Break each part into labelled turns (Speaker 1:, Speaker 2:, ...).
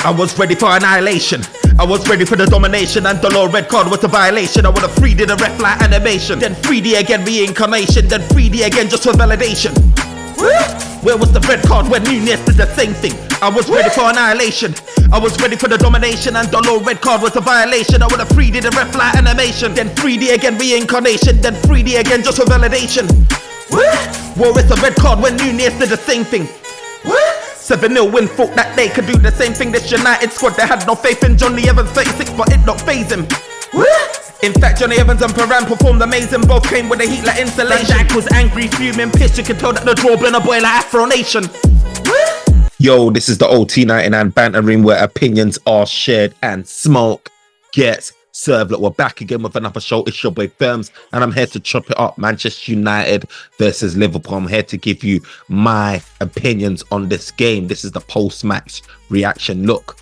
Speaker 1: I was ready for annihilation. I was ready for the domination, and the law red card was a violation. I would have 3D the ref like animation, then 3D again reincarnation, then 3D again just for validation. Where was the red card when Nunez did the same thing? I was ready for annihilation. I was ready for the domination, and the law red card was a violation. I would have 3D the ref like animation, then 3D again reincarnation, then 3D again just for validation. Where is the red card when Nunez did the same thing? 7-0 win, thought that they could do the same thing. This United squad, they had no faith in Johnny Evans 36, but it not faze him. In fact, Johnny Evans and Varane performed amazing. Both came with the heat like insulation. Dijk was angry, fuming, pissed. You can tell that the draw blend a boy like Afro Nation. Yo, this is the OT99 Banter Room, where opinions are shared and smoke gets served. Look, we're back again with another show. It's your boy Firms, and I'm here to chop it up. Manchester United versus Liverpool. I'm here to give you my opinions on this game. This is the post-match reaction. Look.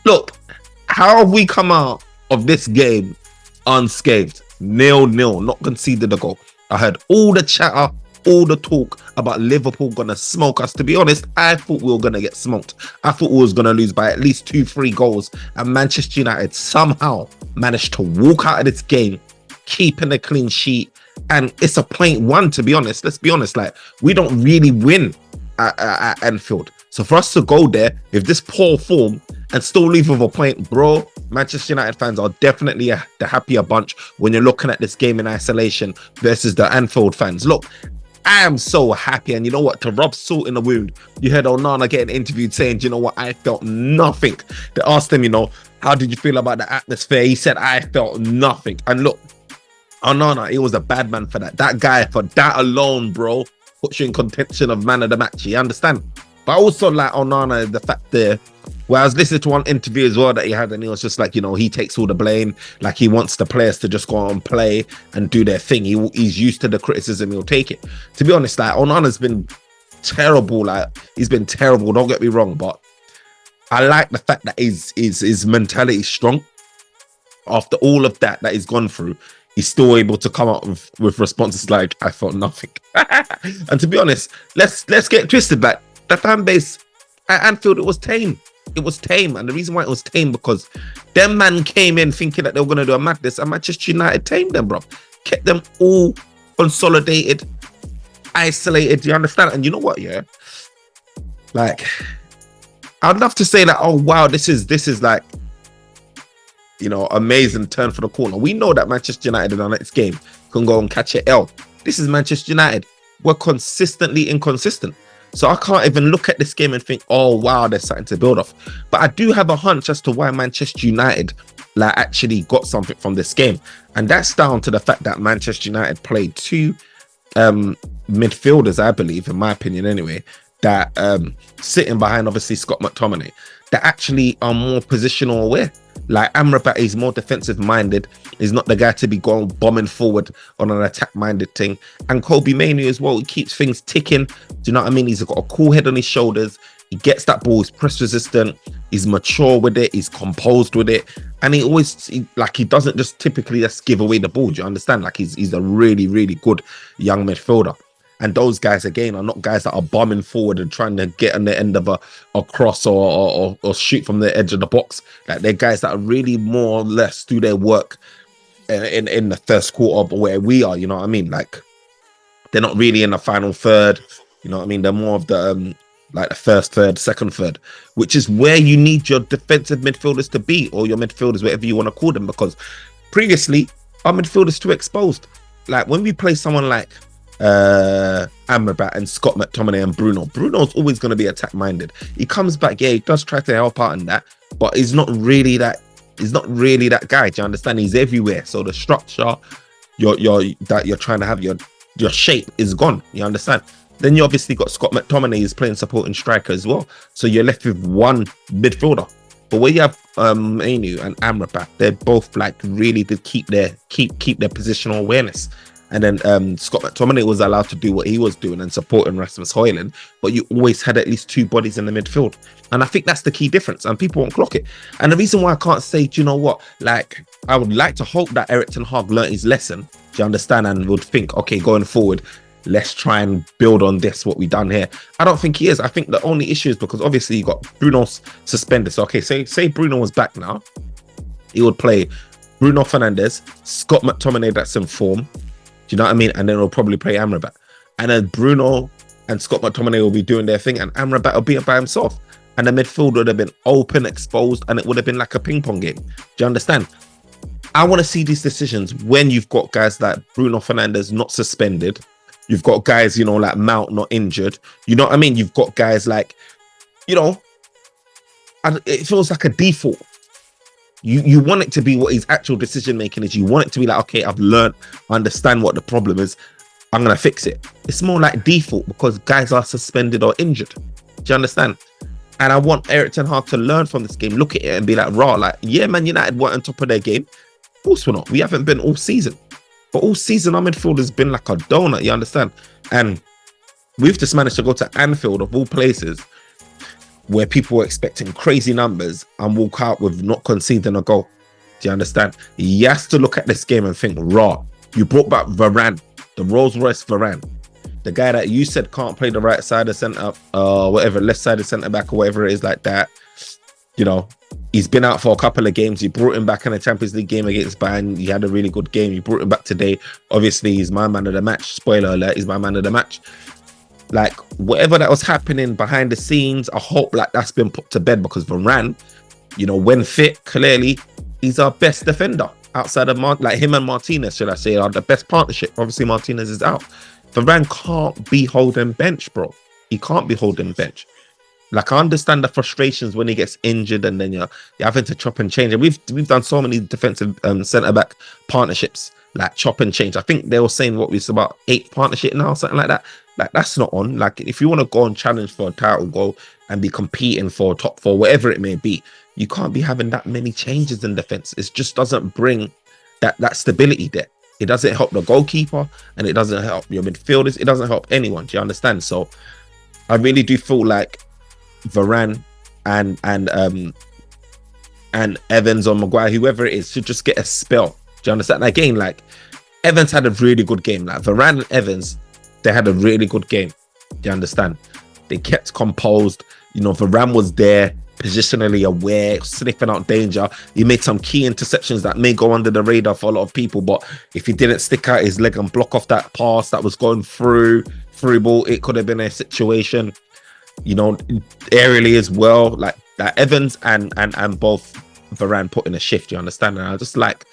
Speaker 1: Look, how have we come out of this game unscathed? 0-0, not conceded a goal. I heard all the chatter, all the talk about Liverpool gonna smoke us. To be honest, I thought we were gonna get smoked. I thought we was gonna lose by at least 2-3 goals, and Manchester United somehow managed to walk out of this game keeping a clean sheet. And it's a 0.1, to be honest. Let's be honest, like, we don't really win at Anfield. So for us to go there with this poor form and still leave with a point, bro, Manchester United fans are definitely the happier bunch when you're looking at this game in isolation versus the Anfield fans. Look, I am so happy, and you know what, to rub salt in the wound, you heard Onana getting interviewed saying, you know what, I felt nothing. They asked him, you know, how did you feel about the atmosphere? He said, I felt nothing. And look, Onana, he was a bad man for that. That guy, for that alone, bro, puts you in contention of man of the match. You understand? But I also like Onana, the fact there, where I was listening to one interview as well that he had, and he was just like, you know, he takes all the blame. Like, he wants the players to just go on and play and do their thing. He's used to the criticism, he'll take it. To be honest, like, Onana's been terrible. Like, he's been terrible, don't get me wrong, but I like the fact that his mentality is strong. After all of that he's gone through, he's still able to come up with responses like, I felt nothing. And to be honest, let's get it twisted. Like, the fan base at Anfield, it was tame. It was tame. And the reason why it was tame, because them man came in thinking that they were going to do a madness, and Manchester United tamed them, bro. Kept them all consolidated, isolated. You understand? And you know what, yeah? Like, I'd love to say that, oh, wow, this is like, you know, amazing turn for the corner. We know that Manchester United in our next game can go and catch an L. This is Manchester United. We're consistently inconsistent. So I can't even look at this game and think, oh, wow, there's something to build off. But I do have a hunch as to why Manchester United like actually got something from this game. And that's down to the fact that Manchester United played two midfielders, I believe, in my opinion anyway, that sitting behind, obviously, Scott McTominay, that actually are more positional aware. Like, Amrabat is more defensive minded. He's not the guy to be going bombing forward on an attack minded thing. And Kobe Mainoo as well, he keeps things ticking. Do you know what I mean? He's got a cool head on his shoulders. He gets that ball, he's press resistant, he's mature with it, he's composed with it. And he doesn't just typically just give away the ball. Do you understand? Like, he's a really, really good young midfielder. And those guys, again, are not guys that are bombing forward and trying to get on the end of a cross or shoot from the edge of the box. Like, they're guys that are really more or less do their work in the first quarter, where we are, you know what I mean? Like, they're not really in the final third, you know what I mean? They're more of the like the first third, second third, which is where you need your defensive midfielders to be, or your midfielders, whatever you want to call them, because previously our midfielders too exposed. Like, when we play someone like Amrabat and Scott McTominay and Bruno's always going to be attack minded. He comes back, yeah, he does try to help out in that, but he's not really that guy. Do you understand? He's everywhere. So the structure that you're trying to have, your shape is gone. You understand? Then you obviously got Scott McTominay is playing supporting striker as well, so you're left with one midfielder. But where you have Mainoo and Amrabat, they're both like really to keep their positional awareness. And then Scott McTominay was allowed to do what he was doing and supporting Rasmus Højlund, but you always had at least two bodies in the midfield. And I think that's the key difference, and people won't clock it. And the reason why I can't say, do you know what, like, I would like to hope that Erik ten Hag learnt his lesson, do you understand, and would think, okay, going forward, let's try and build on this, what we done here. I don't think he is. I think the only issue is because obviously you got Bruno suspended. So, okay, say Bruno was back now. He would play Bruno Fernandes, Scott McTominay that's in form. Do you know what I mean? And then he'll probably play Amrabat. And then Bruno and Scott McTominay will be doing their thing and Amrabat will be by himself. And the midfield would have been open, exposed, and it would have been like a ping pong game. Do you understand? I want to see these decisions when you've got guys like Bruno Fernandes not suspended. You've got guys, you know, like Mount not injured. You know what I mean? You've got guys like, you know, and it feels like a default. You want it to be what his actual decision making is. You want it to be like, okay, I've learned, I understand what the problem is. I'm going to fix it. It's more like default because guys are suspended or injured. Do you understand? And I want Erik ten Hag to learn from this game, look at it and be like, raw, like, yeah, Man United weren't on top of their game. Of course we're not. We haven't been all season. But all season, our midfield has been like a donut, you understand? And we've just managed to go to Anfield, of all places, where people were expecting crazy numbers and walk out with not conceding a goal. Do you understand? You have to look at this game and think, raw, you brought back Varane, the Rolls Royce Varane. The guy that you said can't play the right side of centre, whatever, left side of centre back or whatever it is like that. You know, he's been out for a couple of games. You brought him back in a Champions League game against Bayern. He had a really good game. You brought him back today. Obviously, he's my man of the match. Spoiler alert, he's my man of the match. Like, whatever that was happening behind the scenes, I hope like that's been put to bed because Varane, you know, when fit, clearly, he's our best defender outside of like him and Martinez, should I say, are the best partnership. Obviously, Martinez is out. Varane can't be holding bench, bro. He can't be holding bench. Like, I understand the frustrations when he gets injured and then you're having to chop and change. And we've done so many defensive centre-back partnerships, like chop and change. I think they were saying what was about 8 partnership now, something like that. Like, that's not on. Like, if you want to go and challenge for a title goal and be competing for top 4, whatever it may be, you can't be having that many changes in defence. It just doesn't bring that stability there. It doesn't help the goalkeeper and it doesn't help your midfielders. It doesn't help anyone. Do you understand? So I really do feel like Varane and Evans or Maguire, whoever it is, should just get a spell. Do you understand? Again, like, Evans had a really good game. Like, Varane and Evans, they had a really good game. Do you understand? They kept composed. You know, Varane was there, positionally aware, sniffing out danger. He made some key interceptions that may go under the radar for a lot of people, but if he didn't stick out his leg and block off that pass that was going through ball, it could have been a situation. You know, aerially as well, like that Evans and both Varane put in a shift, you understand? And I just like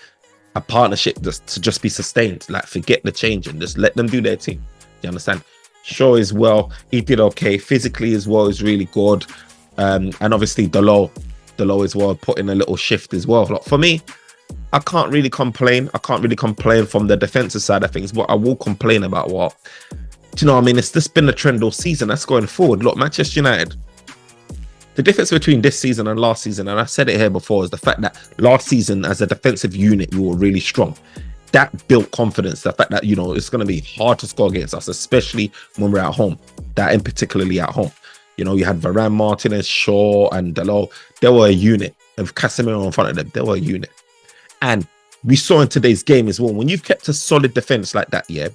Speaker 1: a partnership to just be sustained, like forget the change and just let them do their thing. You understand? Shaw as well, he did okay. Physically as well is really good. And obviously Dalot as well put in a little shift as well. Like, for me, I can't really complain. I can't really complain from the defensive side of things. What I will complain about, what, do you know what I mean? It's just been the trend all season. That's going forward. Look, Manchester United, the difference between this season and last season, and I said it here before, is the fact that last season as a defensive unit, we were really strong. That built confidence. The fact that, you know, it's going to be hard to score against us, especially when we're at home. That in particularly at home. You know, you had Varane, Martinez, Shaw, and Dalot. They were a unit. With Casemiro in front of them, they were a unit. And we saw in today's game as well, when you've kept a solid defense like that, yeah,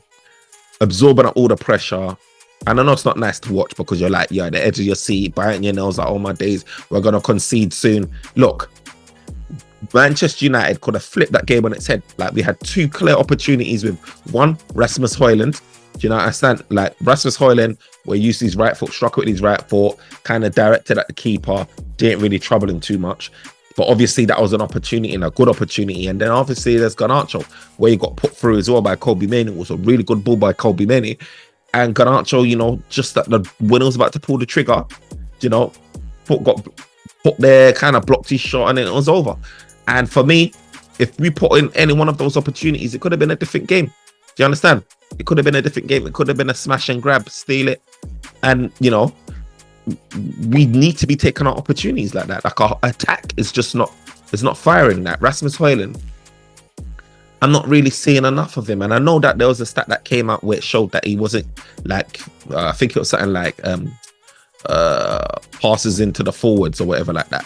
Speaker 1: absorbing all the pressure. And I know it's not nice to watch because you're like, yeah, the edge of your seat, biting your nails, like, oh my days, we're going to concede soon. Look, Manchester United could have flipped that game on its head. Like, we had 2 clear opportunities with one, Rasmus Højlund. Do you know what I understand? Like, Rasmus Højlund, where he used his right foot, struck with his right foot, kind of directed at the keeper, didn't really trouble him too much. But obviously that was an opportunity and a good opportunity. And then obviously there's Garnacho, where he got put through as well by Kobe Mainoo. It was a really good ball by Kobe Mainoo. And Garnacho, you know, just that when he was about to pull the trigger, you know, got put there, kind of blocked his shot, and then it was over. And for me, if we put in any one of those opportunities, it could have been a different game. Do you understand? It could have been a different game. It could have been a smash and grab, steal it. And, you know, we need to be taking our opportunities like that. Like, our attack is just not, it's not firing that. Rasmus Højlund, I'm not really seeing enough of him. And I know that there was a stat that came out where it showed that he wasn't like, I think it was something like passes into the forwards or whatever like that.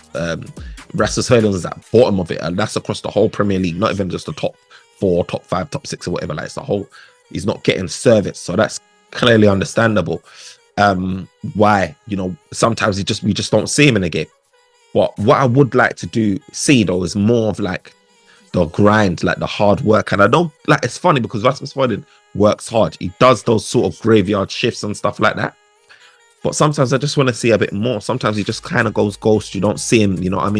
Speaker 1: Rasmus Højlund is at the bottom of it, and that's across the whole Premier League, not even just the top 4, top 5, top 6 or whatever. Like, it's the whole, he's not getting service. So that's clearly understandable. Why, sometimes we just don't see him in the game. But what I would like to see though is more of like the grind, like the hard work. And I don't like, it's funny because Rasmus Højlund works hard. He does those sort of graveyard shifts and stuff like that. But sometimes I just want to see a bit more. Sometimes he just kind of goes ghost. You don't see him,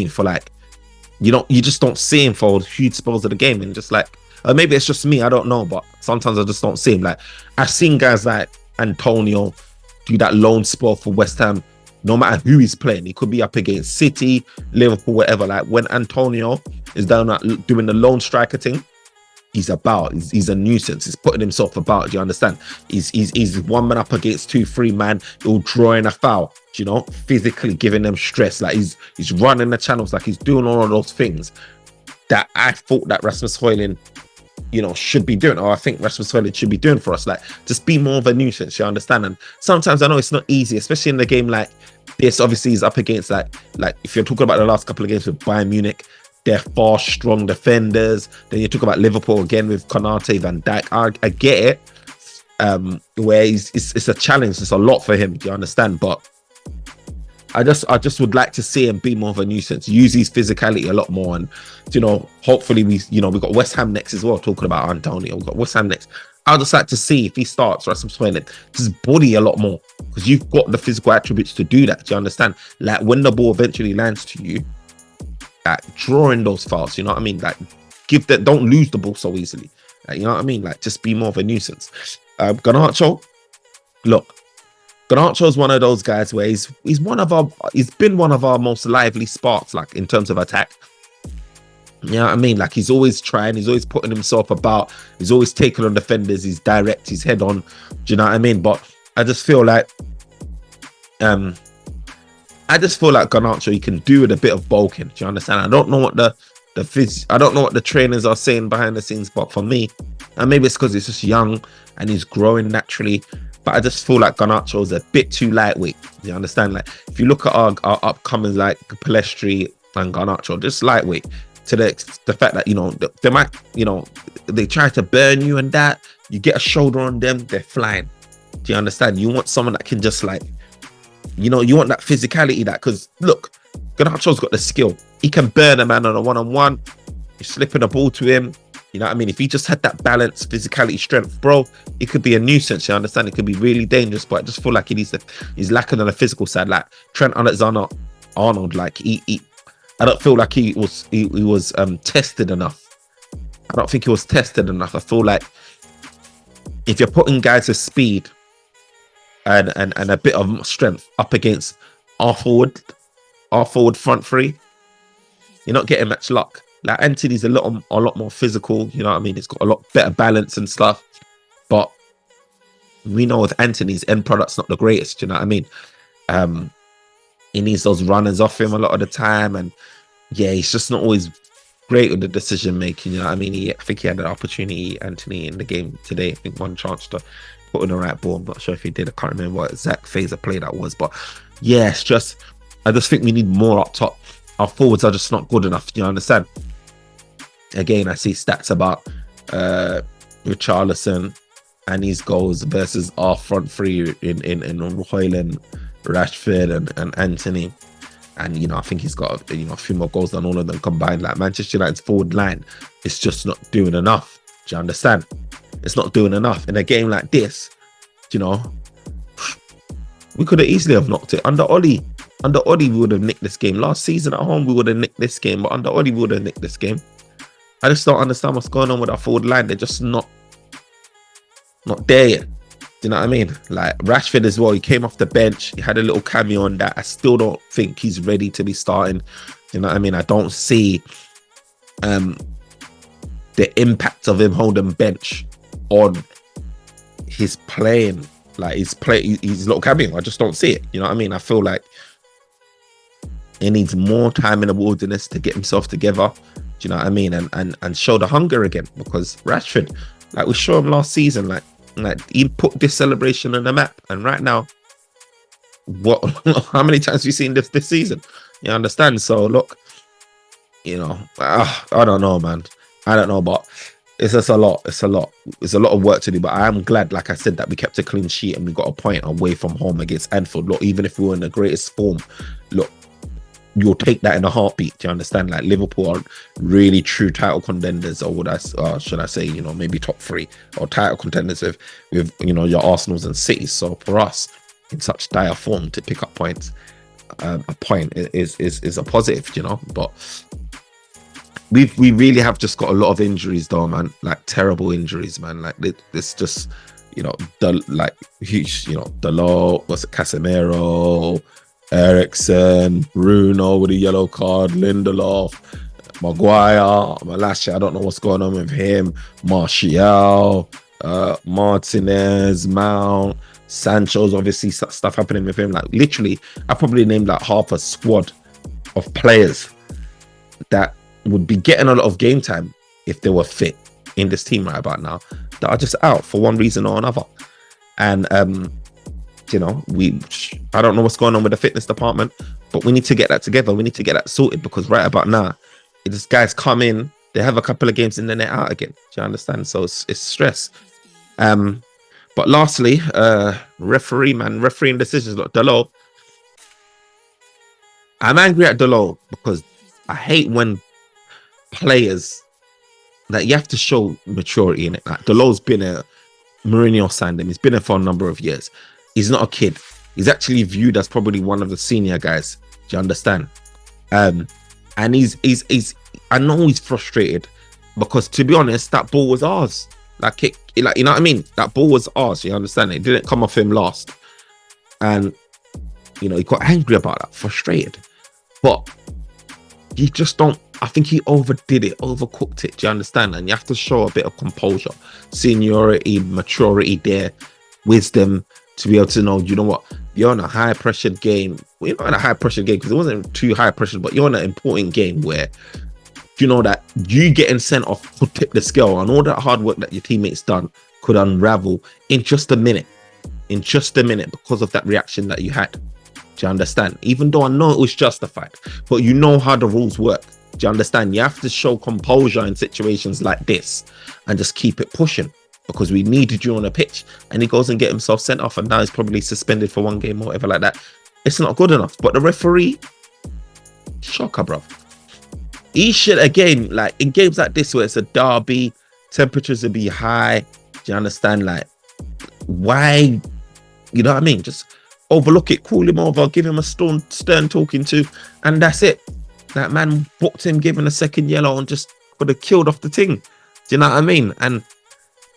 Speaker 1: for like, you just don't see him for huge spells of the game. And just like, maybe it's just me, I don't know. But sometimes I just don't see him. Like, I've seen guys like Antonio do that lone spell for West Ham. No matter who he's playing, he could be up against City, Liverpool, whatever. Like when Antonio is down doing the lone striker thing, he's a nuisance. He's putting himself about. Do you understand? He's one man up against 2-3 man. He'll draw in a foul. Physically giving them stress. Like he's running the channels. Like he's doing all of those things that I thought that Rasmus Højlund, should be doing, or I think Rasmus Højlund should be doing for us. Like, just be more of a nuisance, you understand? And sometimes I know it's not easy, especially in the game like this. Obviously, he's up against like if you're talking about the last couple of games with Bayern Munich, they're far strong defenders. Then you talk about Liverpool again with Konate, Van Dijk. I get it, where it's a challenge. It's a lot for him, do you understand? But I just would like to see him be more of a nuisance, use his physicality a lot more, and hopefully we've got West Ham next as well. Talking about Antonio, we've got West Ham next. I'd just like to see if he starts Rasmus Højlund just body a lot more, because you've got the physical attributes to do that. Do you understand? Like when the ball eventually lands to you, like drawing those fouls. You know what I mean? Like don't lose the ball so easily. Like, you know what I mean? Like just be more of a nuisance. Garnacho, look. Garnacho is one of those guys where he's been one of our most lively sparks, like in terms of attack. You know what I mean? Like he's always trying, he's always putting himself about, he's always taking on defenders, he's direct, he's head on. Do you know what I mean? But I just feel like Garnacho, he can do with a bit of bulking. Do you understand? I don't know what I don't know what the trainers are saying behind the scenes, but for me, and maybe it's because he's just young and he's growing naturally. But I just feel like Garnacho is a bit too lightweight. You understand? Like if you look at our upcomings like Palestri and Garnacho, just lightweight, to the fact that they might they try to burn you and that you get a shoulder on them, they're flying. Do you understand? You want someone that can just like you want that physicality, that, because look, Garnacho's got the skill. He can burn a man on a one-on-one. You're slipping the ball to him. You know what I mean? If he just had that balance, physicality, strength, bro, it could be a nuisance. You understand? It could be really dangerous, but I just feel like he's lacking on the physical side. Like Trent Alexander-Arnold, like I don't feel like he was tested enough. I don't think he was tested enough. I feel like if you're putting guys with speed and a bit of strength up against our forward front three, you're not getting much luck. Like Anthony's a lot more physical, you know what I mean? He's got a lot better balance and stuff. But we know with Anthony's end product's not the greatest, you know what I mean? He needs those runners off him a lot of the time, and yeah, he's just not always great with the decision making, you know what I mean? I think he had an opportunity, Anthony, in the game today. I think one chance to put in the right ball. I'm not sure if he did. I can't remember what exact phase of play that was, but yeah, I just think we need more up top. Our forwards are just not good enough, you understand? Again, I see stats about Richarlison and his goals versus our front three in Højlund, Rashford and Anthony. And, I think he's got, a few more goals than all of them combined. Like Manchester United's forward line is just not doing enough. Do you understand? It's not doing enough. In a game like this, we could have easily have knocked it. Under Oli, we would have nicked this game. Last season at home, we would have nicked this game. But under Oli, we would have nicked this game. I just don't understand what's going on with our forward line. They're just not there yet. Do you know what I mean? Like Rashford as well. He came off the bench. He had a little cameo on that. I still don't think he's ready to be starting. You know what I mean? I don't see the impact of him holding bench on his playing. Like his little cameo. I just don't see it. You know what I mean? I feel like he needs more time in the wilderness to get himself together. Do you know what I mean? And show the hunger again, because Rashford, like we showed him last season, like he put this celebration on the map. And right now, how many times have you seen this season? You understand? So look, I don't know, man. I don't know, but It's just a lot. It's a lot. It's a lot of work to do. But I am glad, like I said, that we kept a clean sheet and we got a point away from home against Anfield. Look, even if we were in the greatest form, look, you'll take that in a heartbeat. Do you understand? Like Liverpool are really true title contenders, or should I say, maybe top three or title contenders with your Arsenals and Cities. So for us, in such dire form, to pick up points, a point is a positive, But we really have just got a lot of injuries though, man. Like terrible injuries, man. Like it's just, Dalot, what's it, Casemiro, Eriksen, Bruno with a yellow card, Lindelof, Maguire, Malacia, I don't know what's going on with him, Martial, Martinez, Mount, Sancho's obviously stuff happening with him. Like literally, I probably named like half a squad of players that would be getting a lot of game time if they were fit in this team right about now, that are just out for one reason or another. And I don't know what's going on with the fitness department, but we need to get that together. We need to get that sorted, because right about now, these guys come in, they have a couple of games and then they're out again. Do you understand? So it's stress. But lastly, refereeing decisions. Look, Dalot, I'm angry at Dalot because I hate when players, that you have to show maturity in it. Like Dalot's been Mourinho signed him. He's been there for a number of years. He's not a kid. He's actually viewed as probably one of the senior guys. Do you understand? And he's I know he's frustrated because, to be honest, that ball was ours. Like you know what I mean? That ball was ours. You understand? It didn't come off him last, and he got angry about that, frustrated. But you just don't. I think he overdid it, overcooked it. Do you understand? And you have to show a bit of composure, seniority, maturity there, wisdom, to be able to know, you know what, you're in a high pressured game. Well, you're not in a high pressured game because it wasn't too high pressured, but you're in an important game where you know that you getting sent off could tip the scale, and all that hard work that your teammates done could unravel in just a minute. Because of that reaction that you had. Do you understand? Even though I know it was justified, but you know how the rules work. Do you understand? You have to show composure in situations like this and just keep it pushing, because we needed you on the pitch. And he goes and get himself sent off, and now he's probably suspended for one game or whatever like that. It's not good enough. But the referee, shocker, bro. He should, again, like in games like this where it's a derby, temperatures will be high. Do you understand? Like, why? You know what I mean? Just overlook it, call him over, give him a stern talking to, and that's it. That man booked him, giving a second yellow, and just could have killed off the thing. Do you know what I mean? And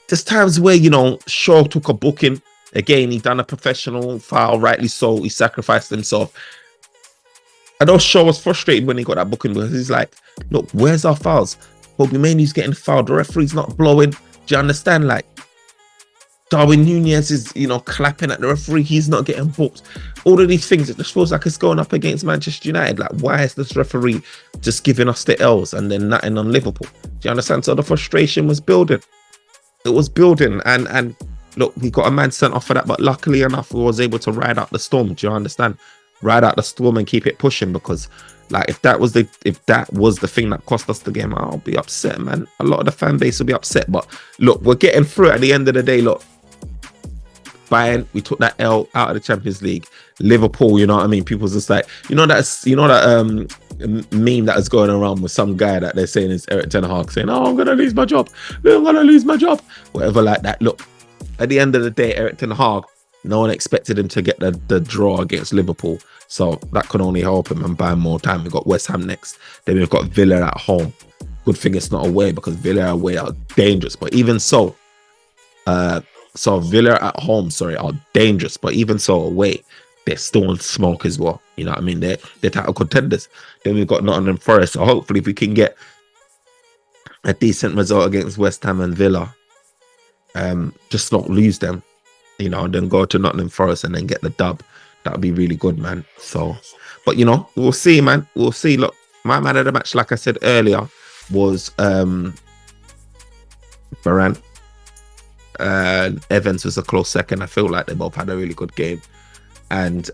Speaker 1: there's times where, Shaw took a booking. Again, he done a professional foul, rightly so. He sacrificed himself. I know Shaw was frustrated when he got that booking, because he's like, look, where's our fouls? Bobby Mainoo's getting fouled. The referee's not blowing. Do you understand? Like, Darwin Nunez is, clapping at the referee. He's not getting booked. All of these things, it just feels like it's going up against Manchester United. Like, why is this referee just giving us the L's and then nothing on Liverpool? Do you understand? So the frustration was building. It was building. And look, we got a man sent off for that. But luckily enough, we was able to ride out the storm. Do you understand? Ride out the storm and keep it pushing, because like if that was the thing that cost us the game, I'll be upset, man. A lot of the fan base will be upset. But look, we're getting through it at the end of the day. Look, Bayern, we took that L out of the Champions League. Liverpool, you know what I mean? People's just like, that meme that is going around with some guy that they're saying is Erik Ten Hag, saying, "Oh, I'm gonna lose my job. Whatever like that. Look, at the end of the day, Erik Ten Hag, no one expected him to get the draw against Liverpool, so that could only help him and buy more time. We've got West Ham next, then we've got Villa at home. Good thing it's not away, because Villa away are dangerous. But even so, Villa at home, are dangerous. But even so, away, they're still on smoke as well. You know what I mean? They're title contenders. Then we've got Nottingham Forest. So hopefully, if we can get a decent result against West Ham and Villa, just not lose them, and then go to Nottingham Forest and then get the dub. That would be really good, man. So, but we'll see, man. We'll see. Look, my man of the match, like I said earlier, was Varane. Evans was a close second. I feel like they both had a really good game. And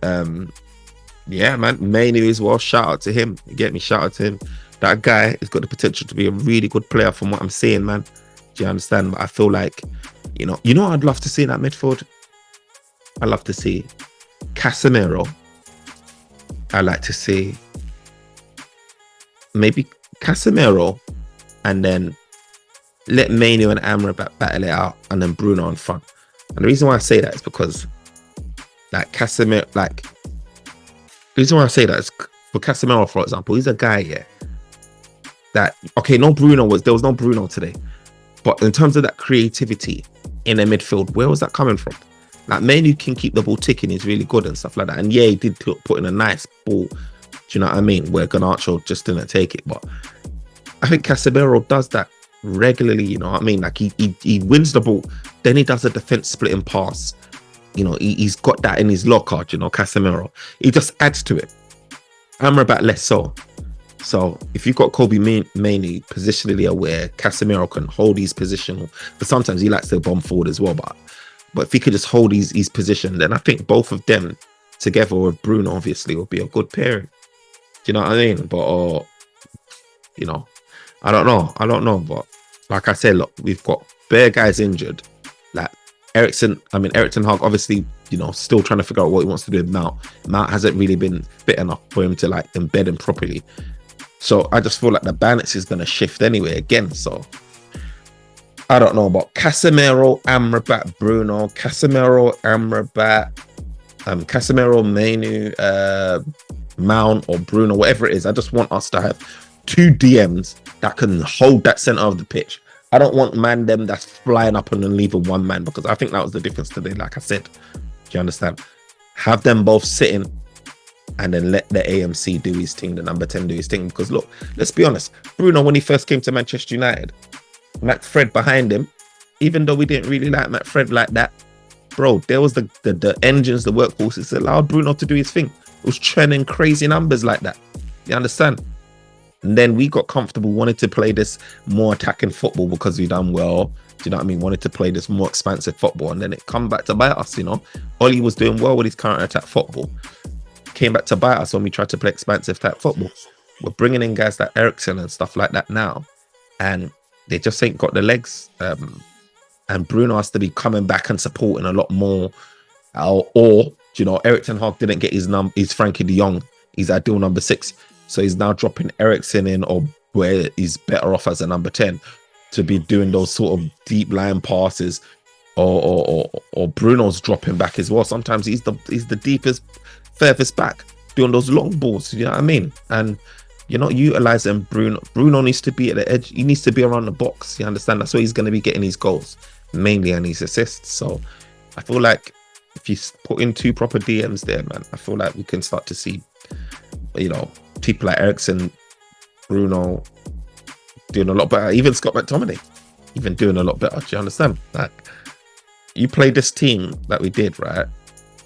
Speaker 1: yeah, man, Mainoo as well. Shout out to him. You get me? Shout out to him. That guy has got the potential to be a really good player from what I'm seeing, man. Do Do you understand? But I feel like, you know what I'd love to see in that midfield? I'd love to see Casemiro. I'd like to see maybe Casemiro, and then let Manu and Amrabat battle it out, and then Bruno in front. And the reason why I say that is because, like, Casemiro, like, the reason why I say that is for Casemiro, for example, he's a guy, yeah, that, okay, there was no Bruno today, but in terms of that creativity in the midfield, where was that coming from? Like, Manu can keep the ball ticking, he's really good and stuff like that. And yeah, he did put in a nice ball, do you know what I mean, where Garnacho just didn't take it. But I think Casemiro does that regularly, you know what I mean? Like, he wins the ball, then he does a defense splitting pass. You know, he's got that in his locker, you know, Casemiro. He just adds to it. Amrabat less so. So if you've got Kobe Mainoo positionally aware, Casemiro can hold his position. But sometimes he likes to bomb forward as well. But if he could just hold his position, then I think both of them together with Bruno obviously would be a good pairing. Do you know what I mean? But you know, I don't know. But like I said, look, we've got bare guys injured. Like Erik ten Hag, obviously, you know, still trying to figure out what he wants to do with Mount. Mount hasn't really been fit enough for him to like embed him properly. So I just feel like the balance is going to shift anyway again. So I don't know about Casemiro, Amrabat, Bruno, Casemiro, Amrabat, Casemiro, Mainoo, Mount or Bruno, whatever it is. I just want us to have two DMs that can hold that center of the pitch. I don't want them that's flying up and then leaving one man, because I think that was the difference today. Like I said, do you understand? Have them both sitting and then let the AMC do his thing, the number 10 do his thing. Because look, let's be honest, Bruno, when he first came to Manchester United, McFred behind him, even though we didn't really like McFred like that, bro, there was the engines, the workhorses that allowed Bruno to do his thing. It was trending crazy numbers like that. You understand? And then we got comfortable, wanted to play this more attacking football because we done well. Do you know what I mean? Wanted to play this more expansive football. And then it come back to bite us, you know. Oli was doing well with his counter-attack football. Came back to bite us when we tried to play expansive type football. We're bringing in guys like Eriksen and stuff like that now. And they just ain't got the legs. And Bruno has to be coming back and supporting a lot more. Or you know, Erik ten Hag didn't get his Frankie de Jong, his ideal number 6. So he's now dropping Eriksen in, or where he's better off as a number 10 to be doing those sort of deep line passes, or Bruno's dropping back as well. Sometimes he's the deepest, furthest back doing those long balls. You know what I mean? And you're not utilizing Bruno. Bruno needs to be at the edge. He needs to be around the box. You understand? That's where he's going to be getting his goals mainly and his assists. So I feel like if you put in 2 proper DMs there, man, I feel like we can start to see, you know, people like Eriksen, Bruno doing a lot better. Even Scott McTominay, even doing a lot better. Do you understand? Like, you play this team that we did, right,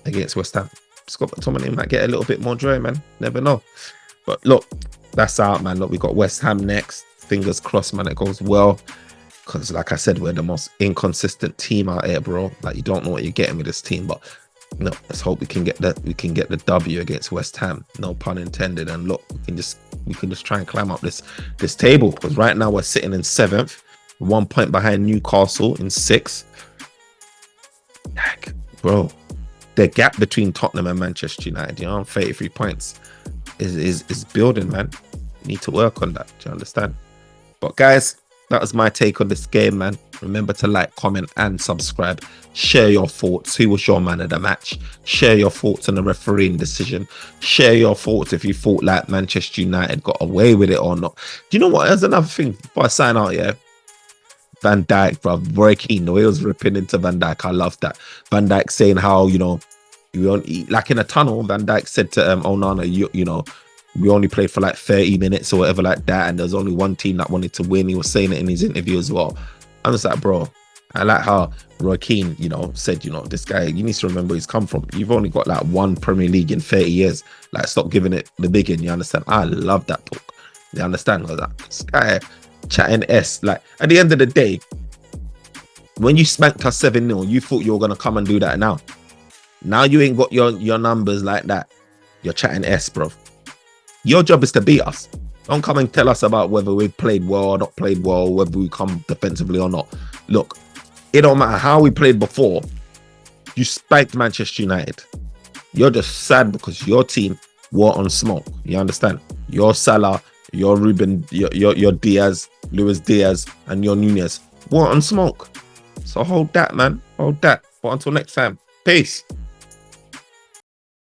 Speaker 1: against West Ham, Scott McTominay might get a little bit more joy, man. Never know. But look, that's out, man. Look, we got West Ham next. Fingers crossed, man, it goes well. Because, like I said, we're the most inconsistent team out here, bro. Like, you don't know what you're getting with this team, but no, let's hope we can get the W against West Ham. No pun intended. And look, we can just try and climb up this table, because right now we're sitting in 7th, 1 point behind Newcastle in 6th. Like, bro, the gap between Tottenham and Manchester United, you know, 33 points is building, man. You need to work on that. Do you understand? But guys, that was my take on this game, man. Remember to like, comment and subscribe. Share your thoughts. Who was your man of the match? Share your thoughts on the refereeing decision. Share your thoughts if you thought like Manchester United got away with it or not. Do you know what? There's another thing before I sign out, yeah. Van Dijk, bro, very keen. The way he was ripping into Van Dijk, I love that. Van Dijk saying how, you know, like in a tunnel, Van Dijk said to Onana, you know, we only played for like 30 minutes or whatever like that, and there's only one team that wanted to win. He was saying it in his interview as well. I'm just like, bro, I like how Roy Keane, you know, said, you know, this guy, you need to remember where he's come from. You've only got like 1 Premier League in 30 years. Like, stop giving it the big one, you understand? I love that book. You understand? Like, this guy chatting S. Like, at the end of the day, when you spanked us 7-0, you thought you were going to come and do that now. Now you ain't got your numbers like that. You're chatting S, bro. Your job is to beat us. Don't come and tell us about whether we played well or not played well, whether we come defensively or not. Look, it don't matter how we played before. You spiked Manchester United. You're just sad because your team were on smoke. You understand? Your Salah, your Ruben, your Diaz, Luis Diaz, and your Nunez were on smoke. So hold that, man. Hold that. But until next time, peace.